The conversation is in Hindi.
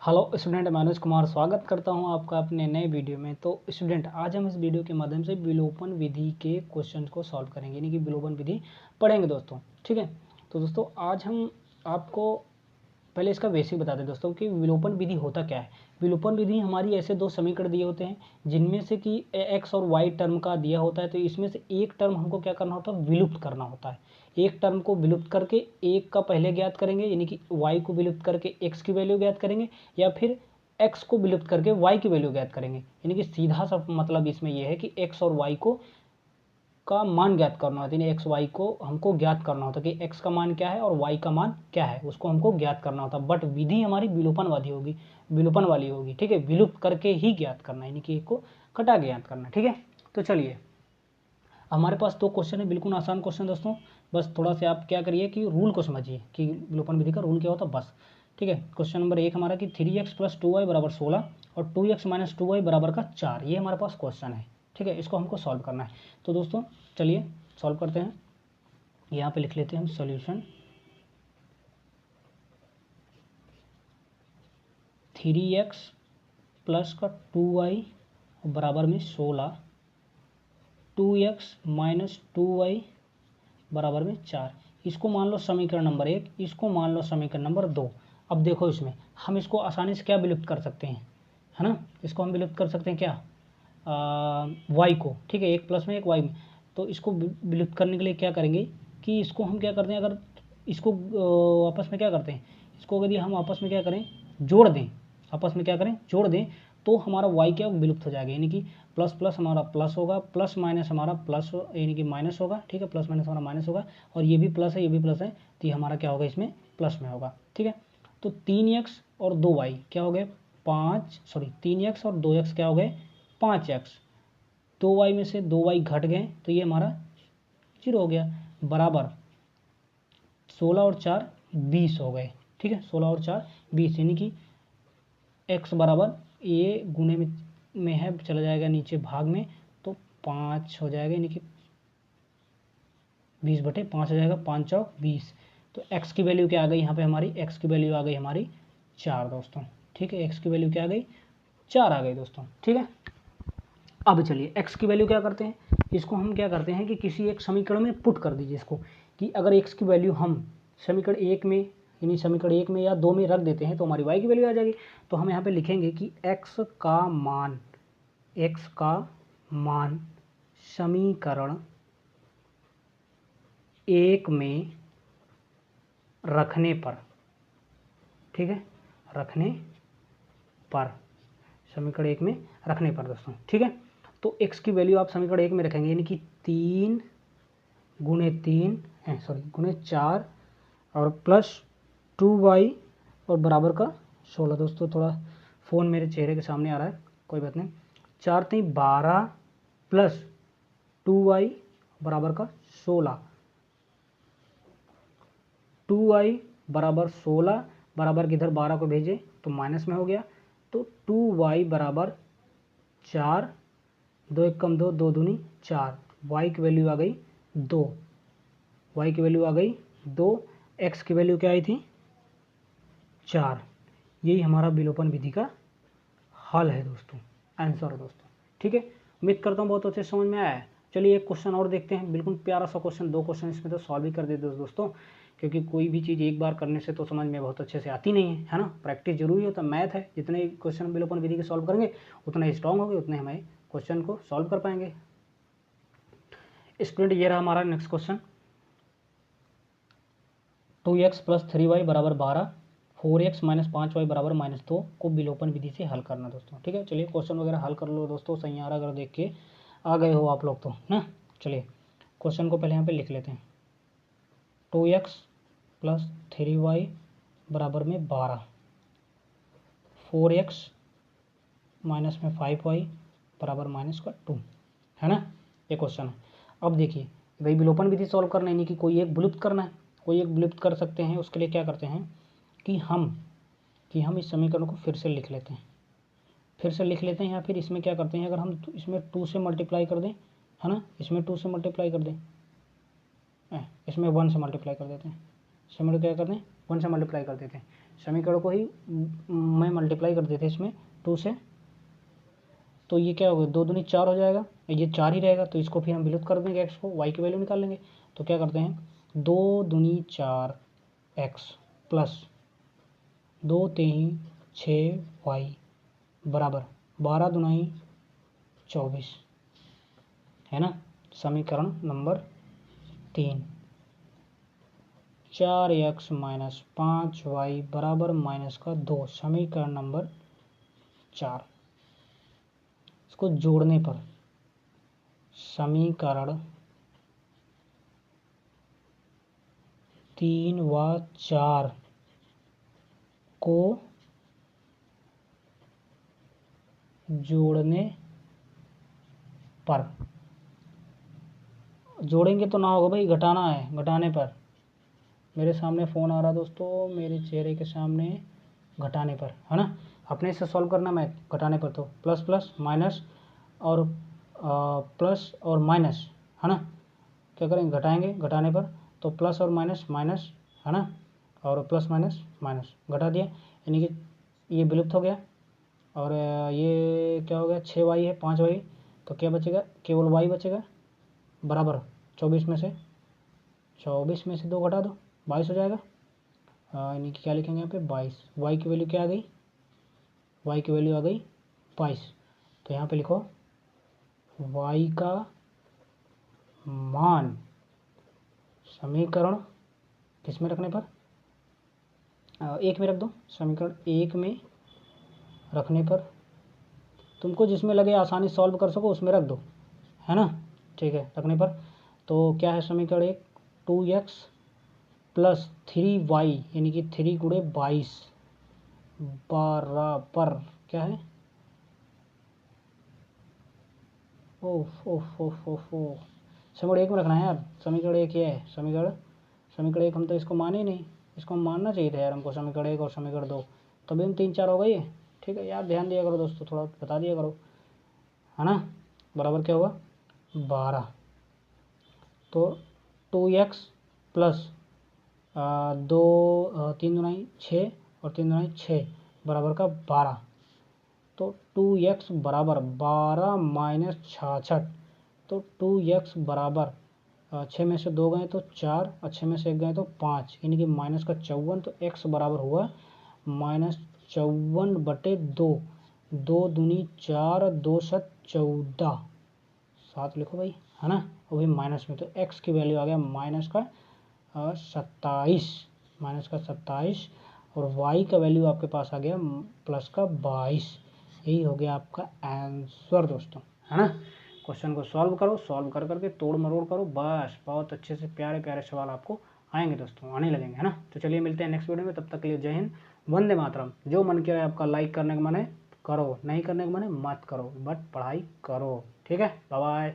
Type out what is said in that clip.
हेलो स्टूडेंट, मनोज कुमार स्वागत करता हूं आपका अपने नए वीडियो में। तो स्टूडेंट, आज हम इस वीडियो के माध्यम से विलोपन विधि के क्वेश्चन को सॉल्व करेंगे, यानी कि विलोपन विधि पढ़ेंगे दोस्तों। ठीक है, तो दोस्तों आज हम आपको पहले इसका बेसिक बता दें दोस्तों कि विलोपन विधि होता क्या है। विलोपन विधि हमारी ऐसे दो समीकरण दिए होते हैं जिनमें से कि एक्स और वाई टर्म का दिया होता है, तो इसमें से एक टर्म हमको क्या करना होता है, विलुप्त करना होता है। एक टर्म को विलुप्त करके एक का पहले ज्ञात करेंगे, यानी कि वाई को विलुप्त करके एक्स की वैल्यू ज्ञात करेंगे, या फिर एक्स को विलुप्त करके वाई की वैल्यू ज्ञात करेंगे। यानी कि सीधा सा मतलब इसमें यह है कि एक्स और वाई को का मान ज्ञात करना होता है, यानी एक्स वाई को हमको ज्ञात करना होता है कि एक्स का मान क्या है और वाई का मान क्या है, उसको हमको ज्ञात करना होता है। बट विधि हमारी विलोपनवादी होगी, विलोपन वाली होगी। ठीक है, विलुप्त करके ही ज्ञात करना है, यानी कि एक को कटा के ज्ञात करना है। ठीक है, तो चलिए हमारे पास दो क्वेश्चन है, बिल्कुल आसान क्वेश्चन दोस्तों। बस थोड़ा सा आप क्या करिए कि रूल को समझिए कि विलोपन विधि का रूल क्या होता है बस। ठीक है, क्वेश्चन नंबर 1 हमारा कि 3x + 2y = 16 और 2x - 2y = 4, ये हमारे पास क्वेश्चन है। ठीक है, इसको हमको सॉल्व करना है। तो दोस्तों चलिए सॉल्व करते हैं। यहाँ पे लिख लेते हैं हम solution 3x + 2y = 16, 2x - 2y = 4। इसको मान लो समीकरण नंबर 1, इसको मान लो समीकरण नंबर 2। अब देखो इसमें हम इसको आसानी से क्या विलुप्त कर सकते हैं, है ना। इसको हम विलुप्त कर सकते हैं क्या, वाई को। ठीक है, एक प्लस में एक वाई में। तो इसको विलुप्त करने के लिए क्या करेंगे कि इसको हम क्या करते हैं, अगर इसको आपस में क्या करते हैं, इसको यदि हम आपस में क्या करें, जोड़ दें, आपस में क्या करें, जोड़ दें, तो हमारा वाई क्या विलुप्त हो जाएगा। यानी कि प्लस प्लस हमारा प्लस होगा, प्लस माइनस हमारा प्लस यानी कि माइनस होगा। ठीक है, प्लस माइनस हमारा माइनस होगा, और ये भी प्लस है ये भी प्लस है, तो ये हमारा क्या होगा, इसमें प्लस में होगा। ठीक है, तो 3x और 2y क्या हो गए, 3x और 2x क्या हो गए, 5x। 2y में से 2y घट गए तो ये हमारा 0 हो गया, बराबर 16 और 4 20 हो गए। ठीक है, 16 और 4 20, यानी कि x बराबर ये गुने में है, चला जाएगा नीचे भाग में, तो 5 हो जाएगा, यानी कि 20/5 हो जाएगा, 5 चौक 20। तो x की वैल्यू क्या आ गई यहाँ पे हमारी, x की वैल्यू आ गई हमारी 4 दोस्तों। ठीक है, x की वैल्यू क्या आ गई, 4 आ गई दोस्तों। ठीक है, अब चलिए x की वैल्यू क्या करते हैं, इसको हम क्या करते हैं कि किसी एक समीकरण में पुट कर दीजिए इसको, कि अगर x की वैल्यू हम समीकरण 1 में, यानी समीकरण 1 में या 2 में रख देते हैं तो हमारी y की वैल्यू आ जाएगी। तो हम यहाँ पे लिखेंगे कि x का मान समीकरण 1 में रखने पर, ठीक है, रखने पर, समीकरण 1 में रखने पर दोस्तों। ठीक है, तो x की वैल्यू आप समीकरण 1 में रखेंगे, यानी कि 3 गुणे 4 और प्लस 2y और बराबर का 16। दोस्तों थोड़ा फ़ोन मेरे चेहरे के सामने आ रहा है, कोई बात नहीं। 4 3 12 प्लस 2y बराबर का 16, 2y बराबर 16, बराबर की इधर 12 को भेजे तो माइनस में हो गया, तो 2y बराबर 4, 2 1 कम 2, 2 दूनी 4, y की वैल्यू आ गई 2, y की वैल्यू आ गई 2, x की वैल्यू क्या आई थी 4। यही हमारा विलोपन विधि का हल है दोस्तों, आंसर है दोस्तों। ठीक है, उम्मीद करता हूँ बहुत अच्छे से समझ में आया है। चलिए एक क्वेश्चन और देखते हैं, बिल्कुल प्यारा सा क्वेश्चन, 2 क्वेश्चन इसमें तो सॉल्व ही कर देते दोस्तों, क्योंकि कोई भी चीज़ एक बार करने से तो समझ में बहुत अच्छे से आती नहीं है ना। प्रैक्टिस जरूरी होता है, मैथ है, जितने क्वेश्चन विलोपन विधि के सॉल्व करेंगे उतना स्ट्रॉन्ग होंगे, उतने हमें क्वेश्चन को सॉल्व कर पाएंगे। स्टूडेंट ये रहा हमारा next question, 2x + 3y = 12, 4x - 5y = -2 को विलोपन विधि से हल करना दोस्तों। ठीक है, चलिए क्वेश्चन वगैरह हल कर लो दोस्तों, सही आ रहा अगर देख के आ गए हो आप लोग तो ना। चलिए क्वेश्चन को पहले यहाँ पे लिख लेते हैं, 2x + 3y = 12, 4x - 5y = -2, है ना, ये क्वेश्चन है। अब देखिए भाई विलोपन विधि सॉल्व करना है, यानी कि कोई एक विलुप्त करना है, कोई एक विलुप्त कर सकते हैं। उसके लिए क्या करते हैं कि हम इस समीकरण को फिर से लिख लेते हैं, या फिर इसमें क्या करते हैं, अगर हम इसमें 2 से मल्टीप्लाई कर दें, है ना, इसमें 2 से मल्टीप्लाई कर दें, इसमें 1 से मल्टीप्लाई कर देते हैं, समीकरण क्या कर दें, 1 से मल्टीप्लाई कर देते हैं। समीकरण को ही मैं मल्टीप्लाई कर देते इसमें 2 से, तो ये क्या होगा, 2 दूनी 4 हो जाएगा, ये 4 ही रहेगा, तो इसको फिर हम विलुप्त कर देंगे एक्स को, वाई की वैल्यू निकाल लेंगे। तो क्या करते हैं, 2 दूनी 4 एक्स प्लस 2 तेही 6 वाई बराबर 12 दुनाई 24, है ना। समीकरण नंबर 3, 4x माइनस 5y बराबर माइनस का 2, समीकरण नंबर 4। इसको जोड़ने पर समीकरण 3 व 4 को जोड़ने पर, जोड़ेंगे तो ना होगा भाई, घटाना है, घटाने पर, मेरे सामने फ़ोन आ रहा दोस्तों, मेरे चेहरे के सामने, घटाने पर, है ना। अपने से सॉल्व करना मैं, घटाने पर तो प्लस प्लस माइनस और प्लस और माइनस, है ना। क्या करेंगे, घटाएंगे, घटाने पर तो प्लस और माइनस माइनस, है ना, और प्लस माइनस माइनस घटा दिया, यानी कि ये विलुप्त हो गया। और ये क्या हो गया, 6y है 5y, तो क्या बचेगा, केवल y बचेगा बराबर 24 में से 2 घटा दो 22 हो जाएगा। यानी कि क्या लिखेंगे यहाँ पे 22, y की वैल्यू क्या आ गई, y की वैल्यू आ गई 22। तो यहाँ पे लिखो y का मान समीकरण किस में रखने पर, 1 में रख दो, समीकरण 1 में रखने पर, तुमको जिसमें लगे आसानी सॉल्व कर सको उसमें रख दो, है ना। ठीक है, रखने पर तो क्या है, समीकरण 1 2x प्लस 3y यानी कि 3 गुणे 22 बराबर क्या है, ओफ ओफ ओफ ओफ ओफ, समीकरण 1 में रखना है यार, समीकरण 1 ये है, समीकरण 1 हम तो इसको माने ही नहीं, इसको हम मानना चाहिए था यार हमको, समीकरण 1 और समीकरण 2, तभी हम 3 4 हो गई है। ठीक है यार, ध्यान दिया करो दोस्तों, थोड़ा बता दिया करो, है ना। बराबर क्या हुआ 12, तो 2x प्लस 3 दुनाई 6 और 3 दुनाई 6 बराबर का 12, तो 2x बराबर 12 माइनस 66, तो 2x बराबर 6 में से 2 गए तो 4 और 6 में से 1 गए तो 5, यानी कि माइनस का 54, तो x बराबर हुआ माइनस 54/2, 2 दूनी 4 2 7 14, 7 लिखो भाई, है ना, वो भी माइनस में, तो x की वैल्यू आ गया माइनस का 27, माइनस का 27, और y का वैल्यू आपके पास आ गया प्लस का 22। यही हो गया आपका आंसर दोस्तों, है ना। क्वेश्चन को सॉल्व करो, सॉल्व कर करके तोड़ मरोड़ करो, बस बहुत अच्छे से प्यारे प्यारे सवाल आपको आएंगे दोस्तों, आने लगेंगे, है ना। तो चलिए मिलते हैं नेक्स्ट वीडियो में, तब तक के लिए जय हिंद, वंदे मातरम। जो मन किया है आपका लाइक करने का मन है करो, नहीं करने का मन है मत करो, बट पढ़ाई करो, ठीक है, बाय बाय।